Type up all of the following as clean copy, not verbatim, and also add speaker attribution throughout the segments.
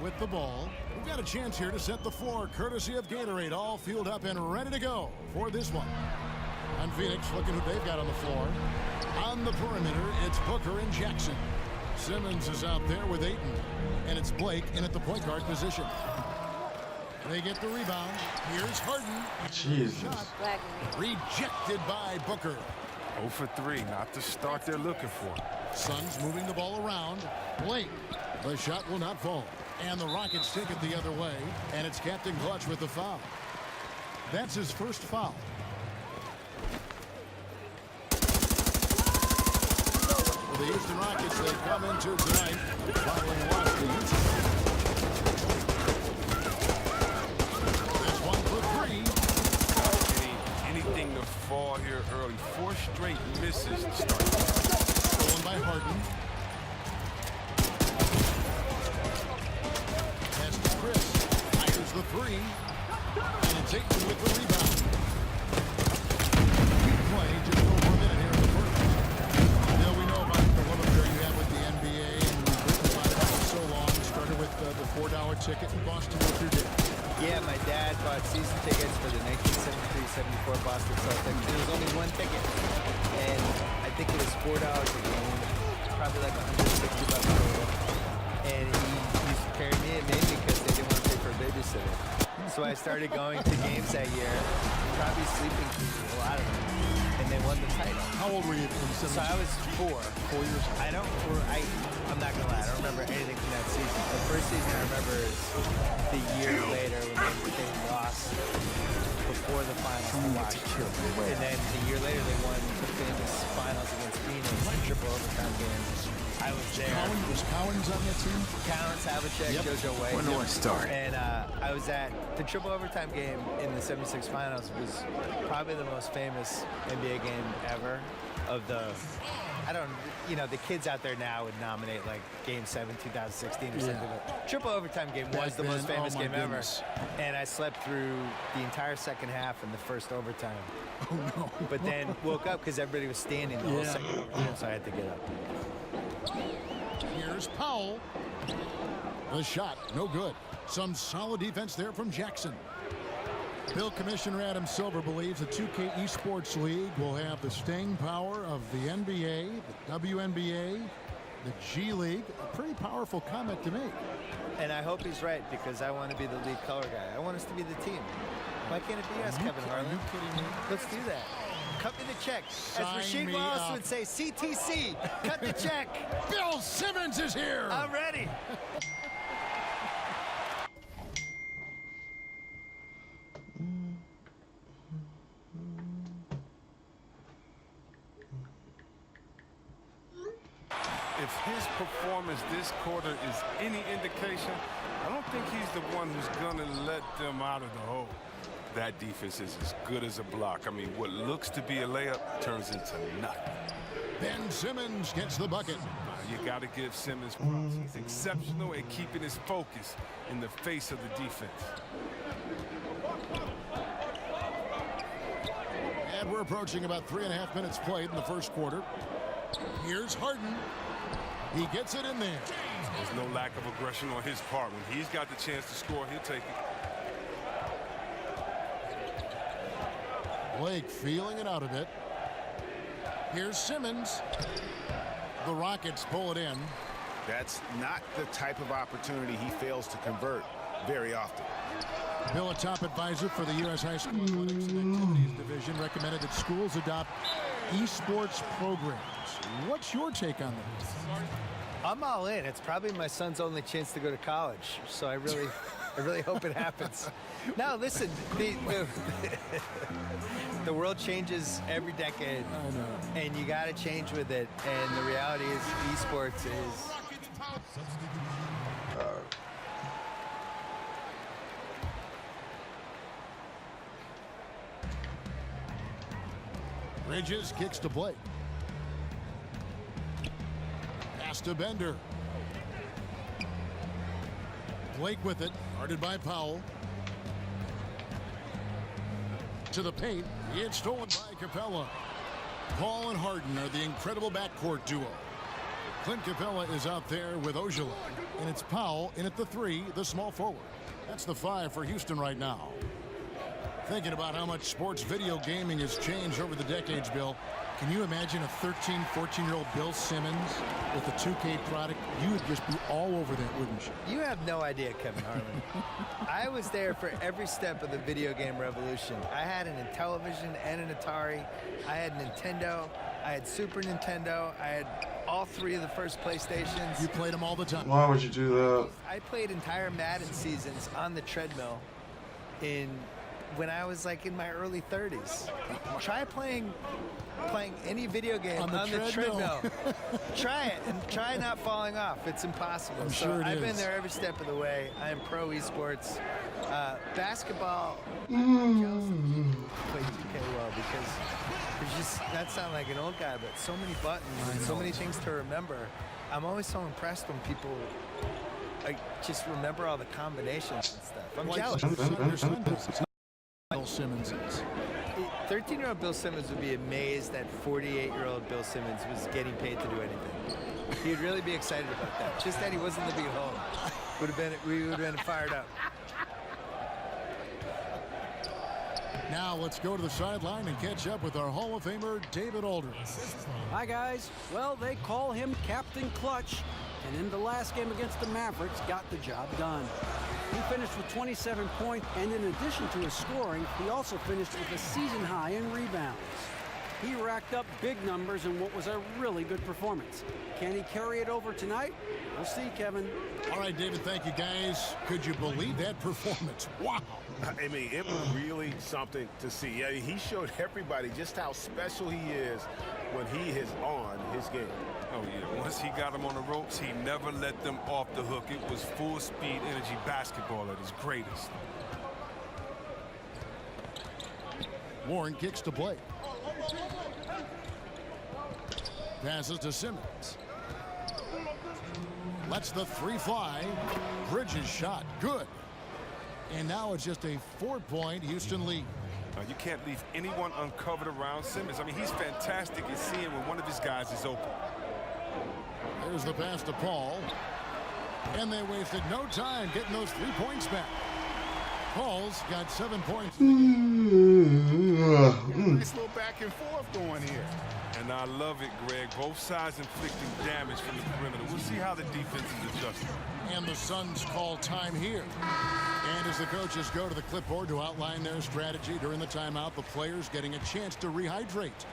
Speaker 1: with the ball. We've got a chance here to set the floor, courtesy of Gatorade, all fueled up and ready to go for this one. And Phoenix looking who they've got on the floor. On the perimeter, it's Booker and Jackson. Simmons is out there with Ayton. And it's Blake in at the point guard position. They get the rebound. Here's Harden.
Speaker 2: Jesus.
Speaker 1: Shot rejected by Booker.
Speaker 3: 0 for 3, not the start they're looking for.
Speaker 1: Suns moving the ball around. Blake. The shot will not fall. And the Rockets take it the other way. And it's Captain Clutch with the foul. That's his first foul. For the Houston Rockets, they come into tonight following a loss to Houston. There's one for three.
Speaker 3: Anything to fall here early. 4 straight misses to start.
Speaker 1: Stolen by Harden. Pass to Chris. Fires the three. And it's Ayton with the rebound. We play just over a minute here in the first. Now we know about the love affair you have with the NBA, and we've written about it for so long. It started with the $4 ticket in Boston. What you did?
Speaker 4: Yeah, my dad bought season tickets for the 1973-74 Boston Celtics. There was only one ticket, and I think it was $4 a game, probably like $160 total. And he used to carry me and mainly because they didn't want to pay for a babysitter. So I started going to games that year, probably sleeping through a lot of them, and they won the title.
Speaker 1: How old were you?
Speaker 4: So I was 4.
Speaker 1: 4 years old.
Speaker 4: I'm not gonna lie, I don't remember anything from that season. The first season I remember is the year later when they lost before the finals to Washington. And then the year later they won the famous finals against Phoenix, the triple overtime game. I was there.
Speaker 1: Was Cowens on that team?
Speaker 4: Cowens, Havlicek,
Speaker 1: Yep.
Speaker 4: JoJo White.
Speaker 2: When do I start?
Speaker 4: And I was at the triple overtime game in the 76 finals. Was probably the most famous NBA game ever. Of the, the kids out there now would nominate like Game 7, 2016 or something. But triple overtime game was the most famous game ever. And I slept through the entire second half and the first overtime.
Speaker 1: Oh, no.
Speaker 4: But then woke up because everybody was standing the whole second overtime, so I had to get up.
Speaker 1: Here's Powell. The shot, no good. Some solid defense there from Jackson. Bill Commissioner Adam Silver believes the 2K Esports League will have the staying power of the NBA, the WNBA, the G League. A pretty powerful comment to make.
Speaker 4: And I hope he's right because I want to be the lead color guy. I want us to be the team. Why can't it be us, Kevin Harlan?
Speaker 1: Are you kidding me?
Speaker 4: Let's do that. Cut me the check.
Speaker 1: Sign
Speaker 4: As Rasheed
Speaker 1: me
Speaker 4: Wallace
Speaker 1: up.
Speaker 4: would say, CTC, cut the check.
Speaker 1: Bill Simmons is here.
Speaker 4: I'm ready.
Speaker 3: If his performance this quarter is any indication, I don't think he's the one who's going to let them out of the hole. That defense is as good as a block. I mean, what looks to be a layup turns into nothing.
Speaker 1: Ben Simmons gets the bucket.
Speaker 3: You got to give Simmons props. He's exceptional at keeping his focus in the face of the defense.
Speaker 1: And we're approaching about 3.5 minutes played in the first quarter. Here's Harden. He gets it in there.
Speaker 3: There's no lack of aggression on his part. When he's got the chance to score, he'll take it.
Speaker 1: Blake feeling it out a bit. Here's Simmons. The Rockets pull it in.
Speaker 5: That's not the type of opportunity he fails to convert very often.
Speaker 1: Bill, a top advisor for the U.S. High School Athletics and Activities Division, recommended that schools adopt esports programs. What's your take on this?
Speaker 4: I'm all in. It's probably my son's only chance to go to college, so I really hope it happens. Now, listen, the world changes every decade,
Speaker 1: I know.
Speaker 4: and you got to change with it. And the reality is, esports is.
Speaker 1: Bridges kicks to Blake. Pass to Bender. Blake with it, guarded by Powell. To the paint, it's stolen by Capella. Paul and Harden are the incredible backcourt duo. Clint Capella is out there with Ojala. And it's Powell in at the 3, the small forward. That's the 5 for Houston right now. Thinking about how much sports video gaming has changed over the decades, Bill. Can you imagine a 13, 14-year-old Bill Simmons with a 2K product? You would just be all over that, wouldn't you?
Speaker 4: You have no idea, Kevin Harlan. I was there for every step of the video game revolution. I had an Intellivision and an Atari. I had Nintendo. I had Super Nintendo. I had all 3 of the first PlayStations.
Speaker 1: You played them all the time.
Speaker 2: Why would you do that?
Speaker 4: I played entire Madden seasons on the treadmill when I was like in my early 30s. Try playing any video game on the treadmill. Try it and try not falling off. It's impossible.
Speaker 1: I'm
Speaker 4: so
Speaker 1: sure it
Speaker 4: I've been
Speaker 1: is.
Speaker 4: there every step of the way. I am pro esports. Basketball played 2K well because there's just, that sounds like an old guy, but so many buttons and so many things to remember. I'm always so impressed when people just remember all the combinations and stuff. I'm jealous.
Speaker 1: Bill Simmons is.
Speaker 4: 13-year-old Bill Simmons would be amazed that 48-year-old Bill Simmons was getting paid to do anything. He'd really be excited about that. Just that he wasn't the big home. We would have been fired up.
Speaker 1: Now let's go to the sideline and catch up with our Hall of Famer, David Aldridge.
Speaker 6: Hi, guys. Well, they call him Captain Clutch, and in the last game against the Mavericks, got the job done. He finished with 27 points, and in addition to his scoring, he also finished with a season high in rebounds. He racked up big numbers in what was a really good performance. Can he carry it over tonight? We'll see, Kevin.
Speaker 1: All right, David, thank you, guys. Could you believe that performance? Wow.
Speaker 5: I mean, it was really something to see. I mean, he showed everybody just how special he is when he is on his game.
Speaker 3: Oh, yeah. Once he got them on the ropes, he never let them off the hook. It was full-speed energy basketball at his greatest.
Speaker 1: Warren kicks to Blake. Passes to Simmons. Lets the 3 fly. Bridges shot. Good. And now it's just a 4-point Houston lead.
Speaker 3: You can't leave anyone uncovered around Simmons. I mean, he's fantastic at seeing when one of his guys is open.
Speaker 1: There's the pass to Paul. And they wasted no time getting those 3 points back. Paul's got 7 points.
Speaker 5: Nice little back and forth going here.
Speaker 3: And I love it, Greg. Both sides inflicting damage from the perimeter. We'll see how the defense is adjusting.
Speaker 1: And the Suns call time here. And as the coaches go to the clipboard to outline their strategy during the timeout, the players getting a chance to rehydrate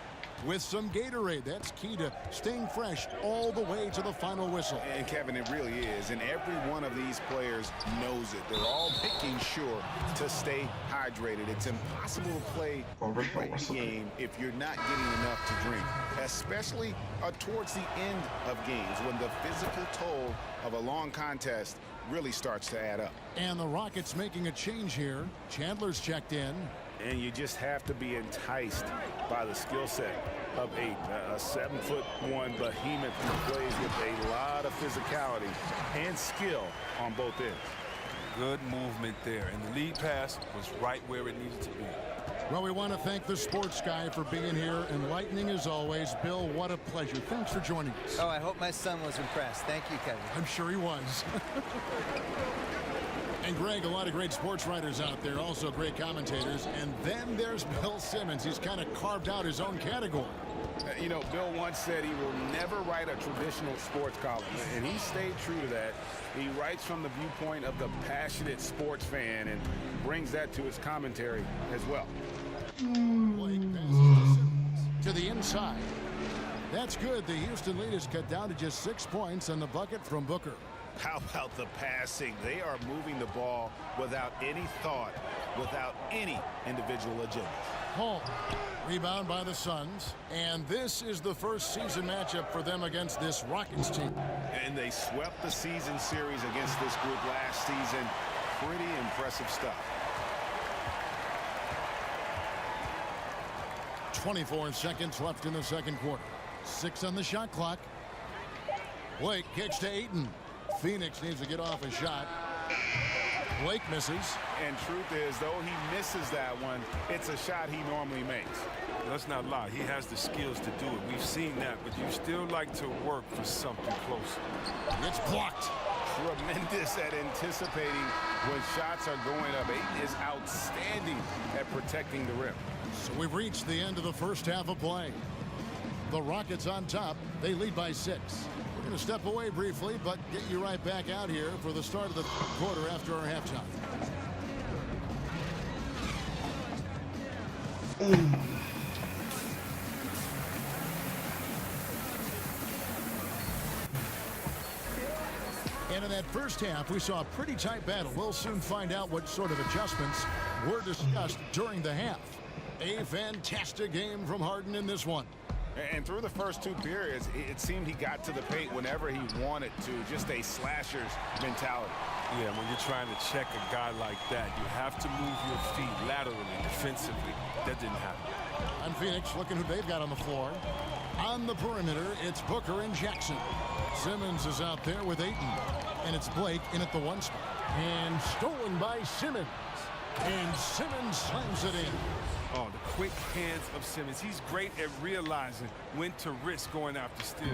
Speaker 1: with some Gatorade. That's key to staying fresh all the way to the final whistle.
Speaker 5: And Kevin, it really is. And every one of these players knows it. They're all making sure to stay hydrated. It's impossible to play a great game if you're not getting enough to drink, especially towards the end of games when the physical toll of a long contest really starts to add up.
Speaker 1: And the Rockets making a change here. Chandler's checked in.
Speaker 5: And you just have to be enticed by the skill set of a 7'1" behemoth who plays with a lot of physicality and skill on both ends.
Speaker 3: Good movement there, and the lead pass was right where it needed to be.
Speaker 1: Well, we want to thank the sports guy for being here. Enlightening as always. Bill, what a pleasure. Thanks for joining us.
Speaker 4: Oh, I hope my son was impressed. Thank you, Kevin.
Speaker 1: I'm sure he was. And Greg, a lot of great sports writers out there, also great commentators. And then there's Bill Simmons. He's kind of carved out his own category.
Speaker 5: You know, Bill once said he will never write a traditional sports column, and he stayed true to that. He writes from the viewpoint of the passionate sports fan and brings that to his commentary as well.
Speaker 1: Blake passes to Simmons to the inside. That's good. The Houston lead is cut down to just 6 points on the bucket from Booker.
Speaker 5: How about the passing? They are moving the ball without any thought, without any individual agenda.
Speaker 1: Hall, rebound by the Suns, and this is the first season matchup for them against this Rockets team.
Speaker 5: And they swept the season series against this group last season. Pretty impressive stuff.
Speaker 1: 24 seconds left in the second quarter. 6 on the shot clock. Blake kicks to Ayton. Phoenix needs to get off a shot. Blake misses.
Speaker 5: And truth is, though he misses that one, it's a shot he normally makes.
Speaker 3: Let's not lie. He has the skills to do it. We've seen that, but you still like to work for something closer.
Speaker 1: It's blocked.
Speaker 5: Tremendous at anticipating when shots are going up. Ayton is outstanding at protecting the rim.
Speaker 1: So we've reached the end of the first half of play. The Rockets on top. They lead by 6. We're going to step away briefly, but get you right back out here for the start of the quarter after our halftime. And in that first half, we saw a pretty tight battle. We'll soon find out what sort of adjustments were discussed during the half. A fantastic game from Harden in this one.
Speaker 5: And through the first 2 periods, it seemed he got to the paint whenever he wanted to. Just a slasher's mentality.
Speaker 3: Yeah, when you're trying to check a guy like that, you have to move your feet laterally, defensively. That didn't happen.
Speaker 1: On Phoenix, looking who they've got on the floor. On the perimeter, it's Booker and Jackson. Simmons is out there with Ayton. And it's Blake in at the 1 spot. And stolen by Simmons. And Simmons slams it in.
Speaker 3: Oh, the quick hands of Simmons. He's great at realizing when to risk going after steals.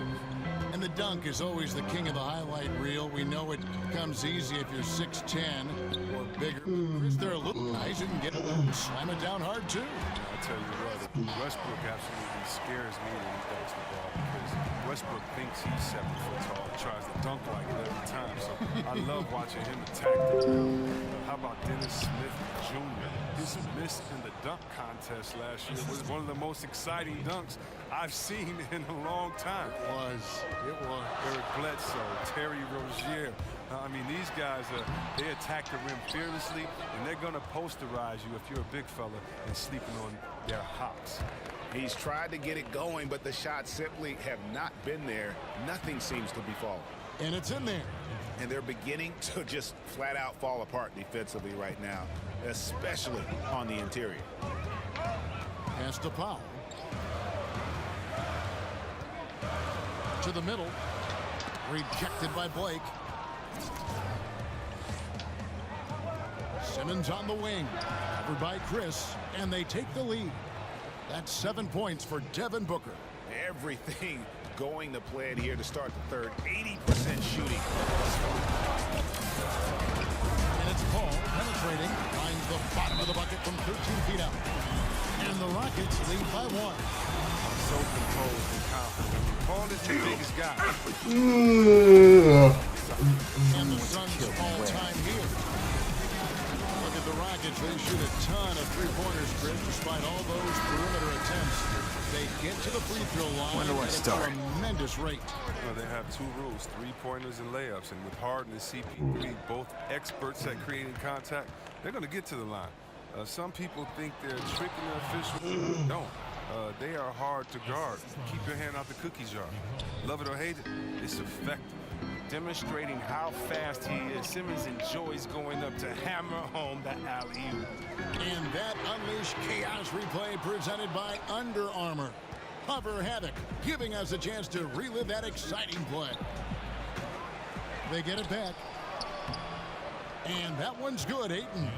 Speaker 1: And the dunk is always the king of the highlight reel. We know it comes easy if you're 6'10 or bigger. But Chris, they're a little guys who can get it and slam it down hard, too.
Speaker 3: I tell you what, Westbrook absolutely scares me when he dunks the ball because Westbrook thinks he's 7 foot tall and tries to dunk like it every time. So I love watching him attack the rim. How about Dennis Smith Jr.? His miss in the dunk contest last year was one of the most exciting dunks I've seen in a long time.
Speaker 1: It was.
Speaker 3: Eric Bledsoe, Terry Rozier. I mean, these guys, they attack the rim fearlessly, and they're going to posterize you if you're a big fella and sleeping on their hops.
Speaker 5: He's tried to get it going, but the shots simply have not been there. Nothing seems to be falling.
Speaker 1: And it's in there.
Speaker 5: And they're beginning to just flat out fall apart defensively right now, especially on the interior.
Speaker 1: Pass to Powell. To the middle. Rejected by Blake. Simmons on the wing. Covered by Chris. And they take the lead. That's 7 points for Devin Booker.
Speaker 5: Everything going to plan here to start the third. 80% shooting.
Speaker 1: And it's Paul penetrating. Finds the bottom of the bucket from 13 feet out. And the Rockets lead by 1.
Speaker 3: So composed and confident. Paul is the biggest guy.
Speaker 1: And the Suns all-time here. Look at the Rockets. They shoot a ton of three-pointers, Chris, despite all those perimeter attempts. They get to the free throw line at a tremendous rate.
Speaker 3: Well, they have 2 rules, 3-pointers and layups. And with Harden and CP3, both experts at creating contact, they're going to get to the line. Some people think they're tricking the officials. No. They are hard to guard. Keep your hand out the cookie jar. Love it or hate it, it's effective. Demonstrating how fast he is, Simmons enjoys going up to hammer home the alley-oop.
Speaker 1: And that unleashed chaos replay presented by Under Armour. Hover Havoc, giving us a chance to relive that exciting play. They get it back. And that one's good, Ayton.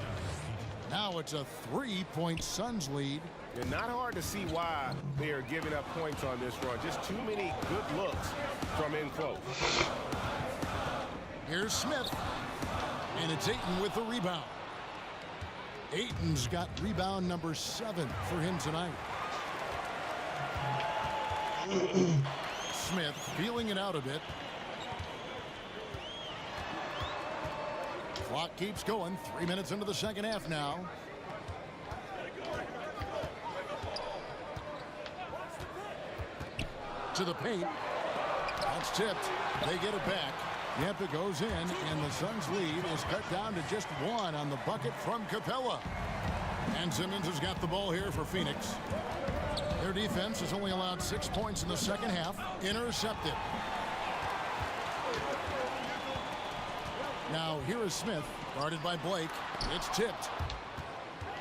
Speaker 1: Now it's a 3-point Suns lead.
Speaker 2: And not hard to see why they are giving up points on this run. Just too many good looks from in close.
Speaker 1: Here's Smith. And it's Ayton with the rebound. Ayton's got rebound number 7 for him tonight. Smith feeling it out a bit. Clock keeps going. 3 minutes into the second half now. To the paint. That's tipped. They get it back. Yep, it goes in, and the Suns' lead is cut down to just 1 on the bucket from Capella. And Simmons has got the ball here for Phoenix. Their defense has only allowed 6 points in the second half. Intercepted. Now here is Smith, guarded by Blake. It's tipped.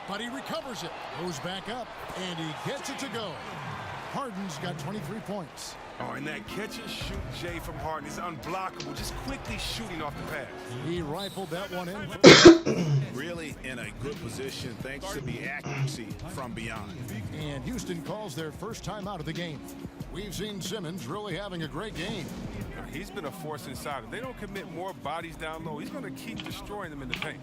Speaker 1: But he recovers it. Goes back up, and he gets it to go. Harden's got 23 points.
Speaker 3: Oh, and that catch and shoot Jay from Harden is unblockable. Just quickly shooting off the pass.
Speaker 1: He rifled that one in.
Speaker 5: Really in a good position thanks to the accuracy from beyond.
Speaker 1: And Houston calls their first time out of the game. We've seen Simmons really having a great game.
Speaker 3: He's been a force inside. If they don't commit more bodies down low, he's going to keep destroying them in the paint.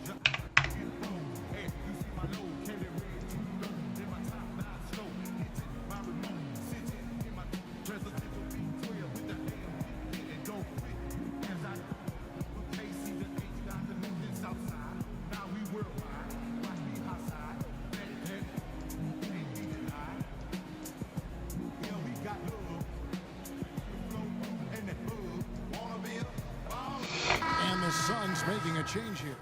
Speaker 1: The Suns making a change here.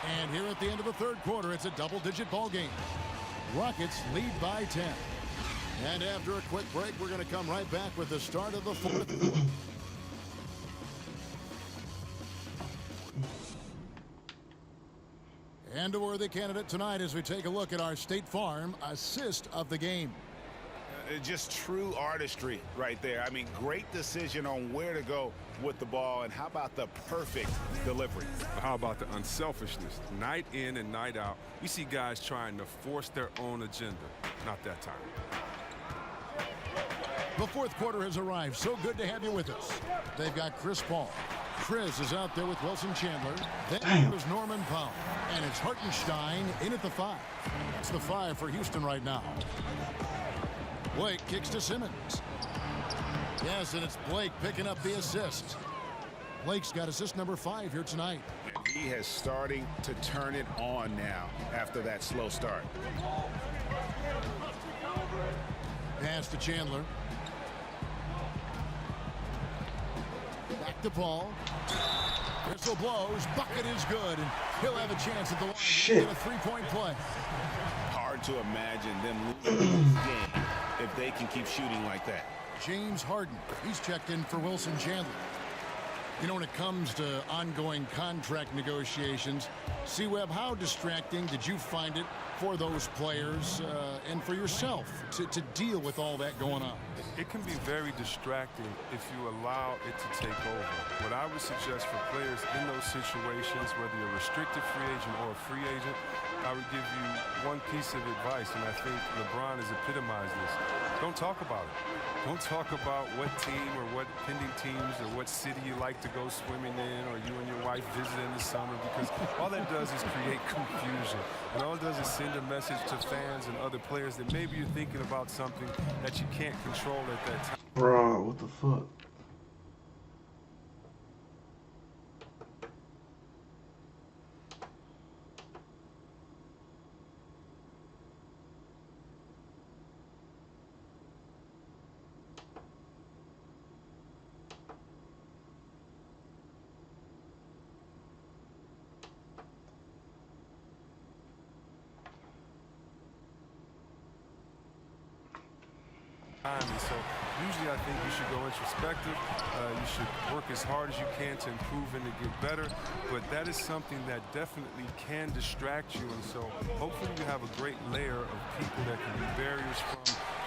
Speaker 1: And here at the end of the third quarter, it's a double-digit ball game. Rockets lead by 10. And after a quick break, we're going to come right back with the start of the fourth. And a worthy candidate tonight as we take a look at our State Farm assist of the game.
Speaker 5: Just true artistry right there. I mean, great decision on where to go with the ball, and how about the perfect delivery?
Speaker 3: How about the unselfishness? Night in and night out, we see guys trying to force their own agenda. Not that time.
Speaker 1: The fourth quarter has arrived. So good to have you with us. They've got Chris Paul. Chris is out there with Wilson Chandler. Then there's Norman Powell. And it's Hartenstein in at the 5. That's the 5 for Houston right now. Blake kicks to Simmons. Yes, and it's Blake picking up the assist. Blake's got assist number 5 here tonight.
Speaker 5: He is starting to turn it on now after that slow start.
Speaker 1: Pass to Chandler. Back to Paul. Whistle blows. Bucket is good. And he'll have a chance at the line to get a three-point play.
Speaker 5: Hard to imagine them losing this game if they can keep shooting like that.
Speaker 1: James Harden. He's checked in for Wilson Chandler. You know, when it comes to ongoing contract negotiations, C-Web, how distracting did you find it for those players and for yourself to deal with all that going on?
Speaker 3: It can be very distracting if you allow it to take over. What I would suggest for players in those situations, whether you're a restricted free agent or a free agent, I would give you one piece of advice, and I think LeBron has epitomized this. Don't talk about it. Don't talk about what team or what pending teams or what city you like to go swimming in, or you and your wife visit in the summer, because all that does is create confusion. And all it does is send a message to fans and other players that maybe you're thinking about something that you can't control at that time.
Speaker 7: Bro, what the fuck?
Speaker 3: And so usually I think you should go introspective. You should work as hard as you can to improve and to get better. But that is something that definitely can distract you. And so hopefully you have a great layer of people that can be barriers from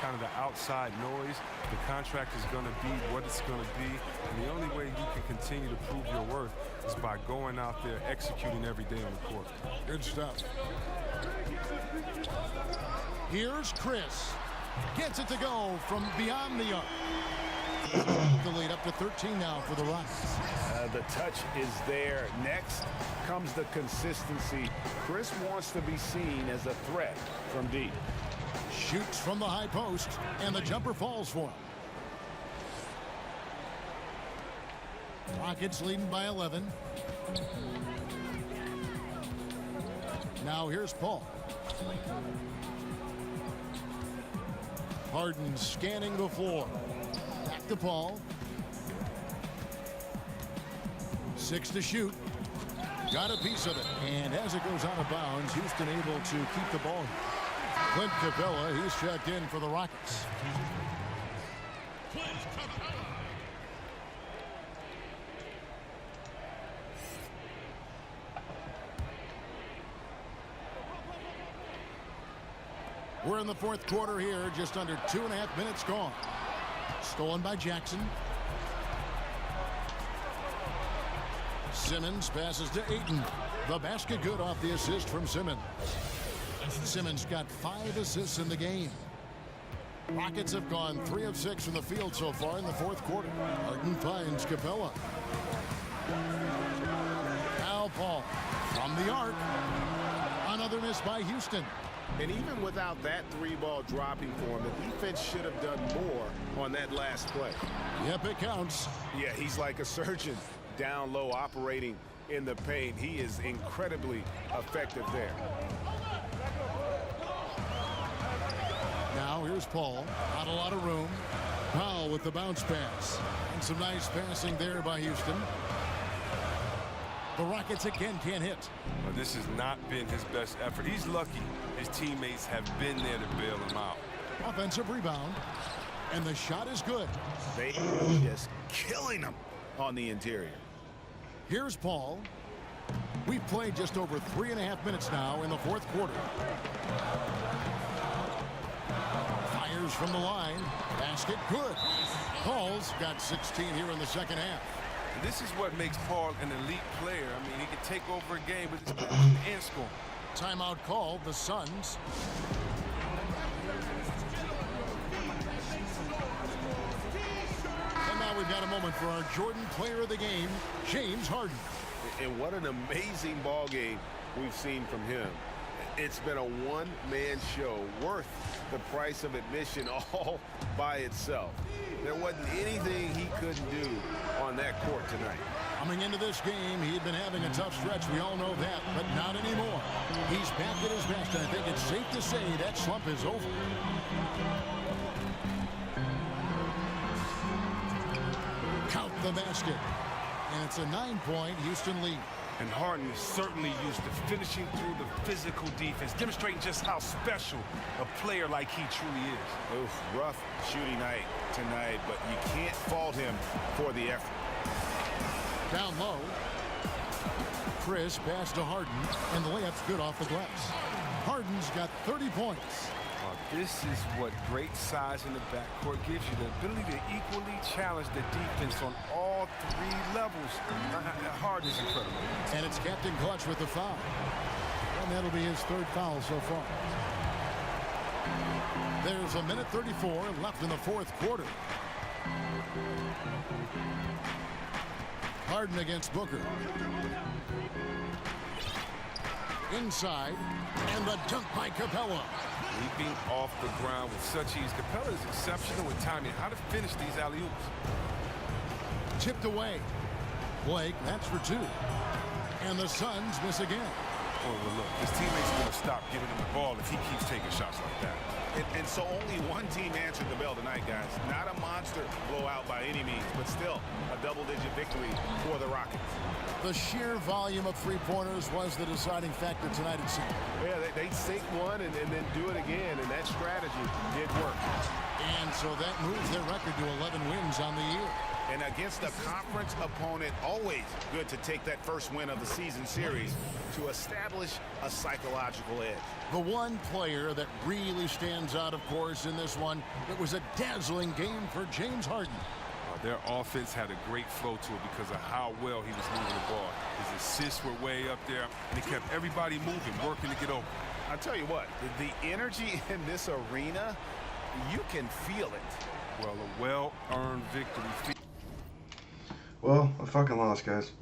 Speaker 3: kind of the outside noise. The contract is going to be what it's going to be. And the only way you can continue to prove your worth is by going out there, executing every day on the court.
Speaker 1: Good stuff. Here's Chris. Gets it to go from beyond the arc. The lead up to 13 now for the Rockets.
Speaker 5: The touch is there. Next comes the consistency. Chris wants to be seen as a threat from deep.
Speaker 1: Shoots from the high post, and the jumper falls for him. Rockets leading by 11. Now here's Paul. Harden scanning the floor. Back to Paul. 6 to shoot. Got a piece of it. And as it goes out of bounds, Houston able to keep the ball. Clint Capella, he's checked in for the Rockets. We're in the fourth quarter here, just under 2.5 minutes gone. Stolen by Jackson. Simmons passes to Ayton. The basket good off the assist from Simmons. Simmons got 5 assists in the game. Rockets have gone 3 of 6 from the field so far in the fourth quarter. Harden finds Capella. Now Paul from the arc. Another miss by Houston.
Speaker 2: And even without that 3-ball dropping for him, the defense should have done more on that last play.
Speaker 1: Yep, it counts.
Speaker 2: Yeah, he's like a surgeon down low operating in the paint. He is incredibly effective there.
Speaker 1: Now here's Paul. Not a lot of room. Powell with the bounce pass. And some nice passing there by Houston. The Rockets again can't hit.
Speaker 3: Well, this has not been his best effort. He's lucky his teammates have been there to bail him out.
Speaker 1: Offensive rebound. And the shot is good.
Speaker 5: They are just killing them on the interior.
Speaker 1: Here's Paul. We've played just over 3.5 minutes now in the fourth quarter. Fires from the line. Basket good. Paul's got 16 here in the second half.
Speaker 3: And this is what makes Paul an elite player. I mean, he can take over a game with his position and score.
Speaker 1: Timeout called, the Suns. And now we've got a moment for our Jordan player of the game, James Harden.
Speaker 2: And what an amazing ball game we've seen from him. It's been a one-man show worth the price of admission all by itself. There wasn't anything he couldn't do on that court tonight.
Speaker 1: Coming into this game, he had been having a tough stretch. We all know that, but not anymore. He's back at his best, and I think it's safe to say that slump is over. Count the basket. And it's a 9-point Houston lead.
Speaker 3: And Harden is certainly used to finishing through the physical defense, demonstrating just how special a player like he truly is.
Speaker 5: Oof, rough shooting night tonight, but you can't fault him for the effort.
Speaker 1: Down low. Chris pass to Harden, and the layup's good off the glass. Harden's got 30 points.
Speaker 3: This is what great size in the backcourt gives you, the ability to equally challenge the defense on all 3 levels. Harden's incredible.
Speaker 1: And it's Captain Clutch with the foul. And that'll be his 3rd foul so far. There's a minute 34 left in the fourth quarter. Harden against Booker. Inside, and the dunk by Capella.
Speaker 3: Leaping off the ground with such ease. Capella is exceptional with timing. How to finish these alley-oops.
Speaker 1: Tipped away. Blake, that's for 2. And the Suns miss again.
Speaker 3: Oh, well, look, his teammates are going to stop giving him the ball if he keeps taking shots like that.
Speaker 5: And so only one team answered the bell tonight, guys. Not a monster blowout by any means, but still a double-digit victory for the Rockets.
Speaker 1: The sheer volume of 3-pointers was the deciding factor tonight, it seemed.
Speaker 2: Yeah, they sink one and then do it again, and that strategy did work.
Speaker 1: And so that moves their record to 11 wins on the year.
Speaker 5: And against a conference opponent, always good to take that first win of the season series to establish a psychological edge.
Speaker 1: The one player that really stands out, of course, in this one, it was a dazzling game for James Harden.
Speaker 3: Their offense had a great flow to it because of how well he was moving the ball. His assists were way up there, and he kept everybody moving, working to get open.
Speaker 5: I'll tell you what, the energy in this arena, you can feel it.
Speaker 3: Well, a well-earned victory.
Speaker 7: Well, I fucking lost, guys.